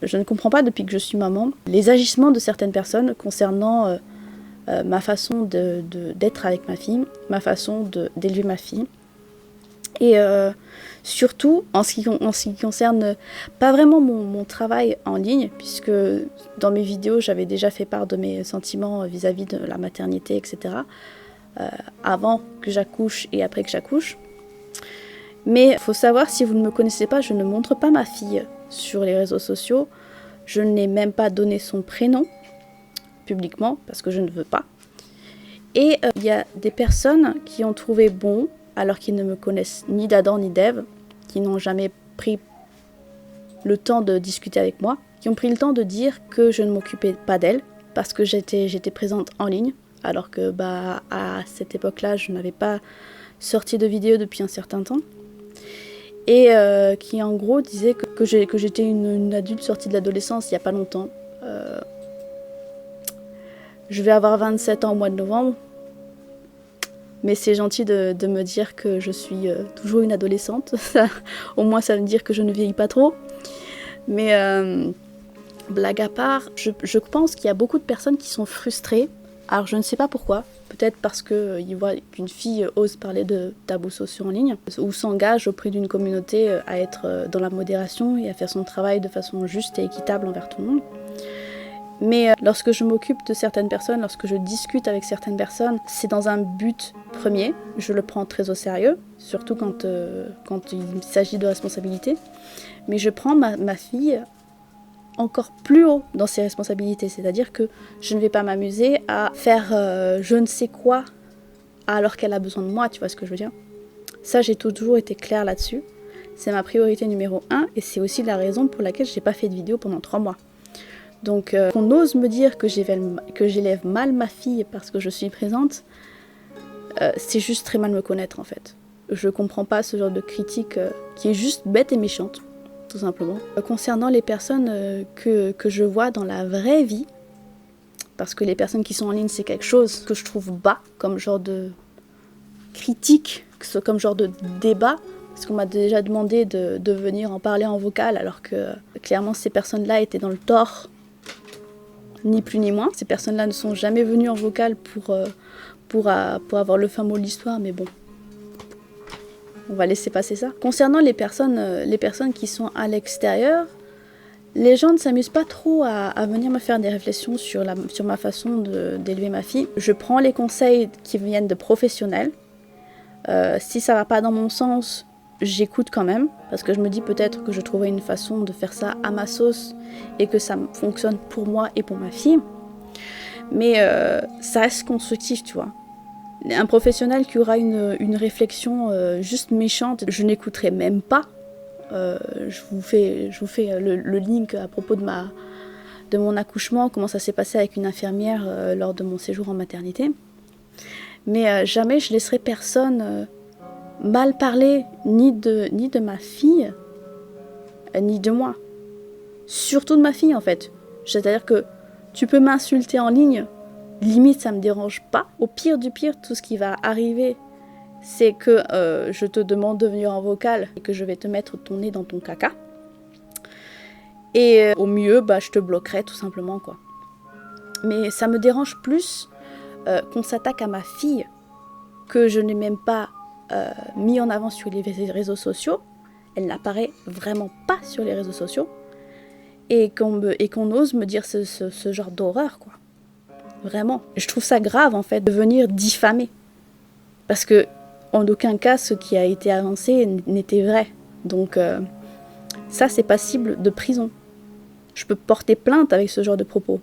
Je ne comprends pas depuis que je suis maman les agissements de certaines personnes concernant ma façon d'être avec ma fille, ma façon d'élever ma fille. Et surtout en ce qui concerne pas vraiment mon travail en ligne, puisque dans mes vidéos j'avais déjà fait part de mes sentiments vis-à-vis de la maternité, etc. Avant que j'accouche et après que j'accouche. Mais il faut savoir, si vous ne me connaissez pas, je ne montre pas ma fille sur les réseaux sociaux. Je n'ai même pas donné son prénom publiquement parce que je ne veux pas. Et il y a des personnes qui ont trouvé bon, alors qu'ils ne me connaissent ni d'Adam ni d'Ève, qui n'ont jamais pris le temps de discuter avec moi, qui ont pris le temps de dire que je ne m'occupais pas d'elle parce que j'étais présente en ligne, alors que à cette époque-là, je n'avais pas sorti de vidéo depuis un certain temps. Et qui en gros disait que j'étais une adulte sortie de l'adolescence il n'y a pas longtemps. Je vais avoir 27 ans au mois de novembre, mais c'est gentil de me dire que je suis toujours une adolescente. Au moins ça veut dire que je ne vieillis pas trop. Mais blague à part, je pense qu'il y a beaucoup de personnes qui sont frustrées. Alors je ne sais pas pourquoi, peut-être parce qu'ils voient qu'une fille ose parler de tabous sociaux en ligne, ou s'engage auprès d'une communauté à être dans la modération et à faire son travail de façon juste et équitable envers tout le monde. Mais lorsque je m'occupe de certaines personnes, lorsque je discute avec certaines personnes, c'est dans un but premier, je le prends très au sérieux, surtout quand il s'agit de responsabilité, mais je prends ma fille encore plus haut dans ses responsabilités, c'est-à-dire que je ne vais pas m'amuser à faire je ne sais quoi alors qu'elle a besoin de moi, tu vois ce que je veux dire. Ça, j'ai toujours été claire là-dessus, c'est ma priorité numéro 1 et c'est aussi la raison pour laquelle j'ai pas fait de vidéo pendant 3 mois. Donc qu'on ose me dire que j'élève mal ma fille parce que je suis présente, c'est juste très mal me connaître en fait. Je comprends pas ce genre de critique qui est juste bête et méchante. Tout simplement. Concernant les personnes que je vois dans la vraie vie, parce que les personnes qui sont en ligne, c'est quelque chose que je trouve bas comme genre de critique, comme genre de débat, parce qu'on m'a déjà demandé de venir en parler en vocal, alors que clairement ces personnes-là étaient dans le tort, ni plus ni moins. Ces personnes-là ne sont jamais venues en vocal pour avoir le fin mot de l'histoire, mais bon. On va laisser passer ça. Concernant les personnes qui sont à l'extérieur, les gens ne s'amusent pas trop à venir me faire des réflexions sur ma façon d'élever ma fille. Je prends les conseils qui viennent de professionnels. Si ça va pas dans mon sens, j'écoute quand même, parce que je me dis peut-être que je trouverai une façon de faire ça à ma sauce et que ça fonctionne pour moi et pour ma fille. Mais ça reste constructif, tu vois. Un professionnel qui aura une réflexion juste méchante, je n'écouterai même pas. Je vous fais le link à propos de mon accouchement, comment ça s'est passé avec une infirmière lors de mon séjour en maternité. Mais jamais je laisserai personne mal parler ni de ma fille, ni de moi. Surtout de ma fille en fait. C'est-à-dire que tu peux m'insulter en ligne, limite ça me dérange pas. Au pire du pire, tout ce qui va arriver, c'est que je te demande de venir en vocal et que je vais te mettre ton nez dans ton caca. Et au mieux, je te bloquerai tout simplement, quoi. Mais ça me dérange plus qu'on s'attaque à ma fille, que je n'ai même pas mis en avant sur les réseaux sociaux. Elle n'apparaît vraiment pas sur les réseaux sociaux. Et qu'on ose me dire ce genre d'horreur, quoi. Vraiment. Je trouve ça grave, en fait, de venir diffamer. Parce que, en aucun cas, ce qui a été avancé n'était vrai. Donc, ça, c'est passible de prison. Je peux porter plainte avec ce genre de propos.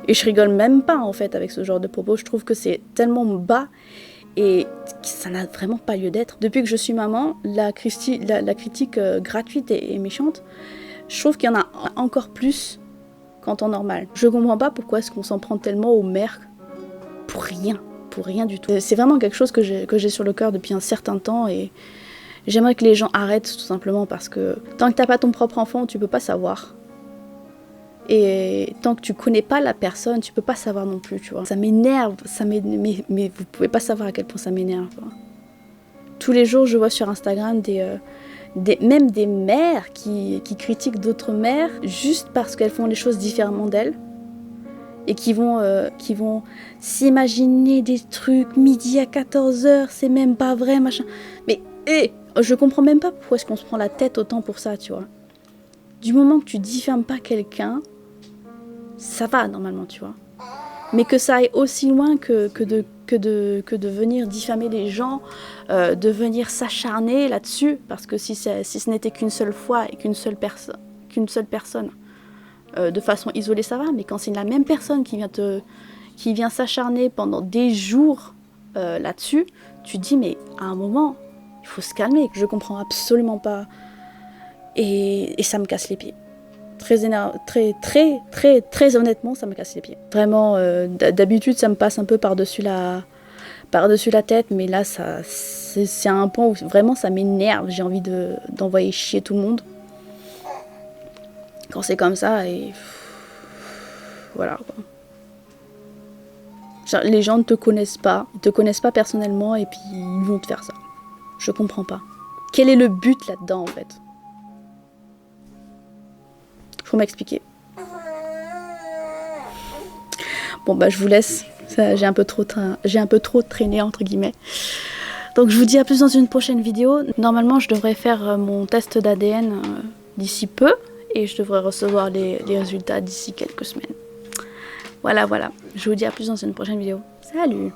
Et je rigole même pas, en fait, avec ce genre de propos. Je trouve que c'est tellement bas et ça n'a vraiment pas lieu d'être. Depuis que je suis maman, la critique gratuite et méchante, je trouve qu'il y en a encore plus qu'en temps normal. Je comprends pas pourquoi est-ce qu'on s'en prend tellement aux mères pour rien du tout. C'est vraiment quelque chose que j'ai sur le cœur depuis un certain temps et j'aimerais que les gens arrêtent tout simplement parce que tant que t'as pas ton propre enfant, tu peux pas savoir. Et tant que tu connais pas la personne, tu peux pas savoir non plus, tu vois. Ça m'énerve, mais vous pouvez pas savoir à quel point ça m'énerve, quoi. Tous les jours, je vois sur Instagram même des mères qui critiquent d'autres mères juste parce qu'elles font les choses différemment d'elles et qui vont s'imaginer des trucs midi à 14h, c'est même pas vrai, machin. Mais je comprends même pas pourquoi est-ce qu'on se prend la tête autant pour ça, tu vois. Du moment que tu diffames pas quelqu'un, ça va normalement, tu vois. Mais que ça aille aussi loin que de venir diffamer les gens, de venir s'acharner là-dessus, parce que si ce n'était qu'une seule fois et qu'une seule personne, de façon isolée, ça va, mais quand c'est la même personne qui vient s'acharner pendant des jours là-dessus, tu te dis, mais à un moment, il faut se calmer. Je comprends absolument pas, et ça me casse les pieds. Très honnêtement, ça me casse les pieds. Vraiment, d'habitude, ça me passe un peu par-dessus la tête, mais là, c'est un point où vraiment ça m'énerve. J'ai envie d'envoyer chier tout le monde. Quand c'est comme ça, et voilà, quoi. Genre, les gens ne te connaissent pas, ils te connaissent pas personnellement, et puis ils vont te faire ça. Je comprends pas. Quel est le but là-dedans, en fait? Faut m'expliquer. Bon, bah je vous laisse. J'ai un peu trop traîné, entre guillemets. Donc je vous dis à plus dans une prochaine vidéo. Normalement, je devrais faire mon test d'ADN d'ici peu. Et je devrais recevoir les résultats d'ici quelques semaines. Voilà. Je vous dis à plus dans une prochaine vidéo. Salut!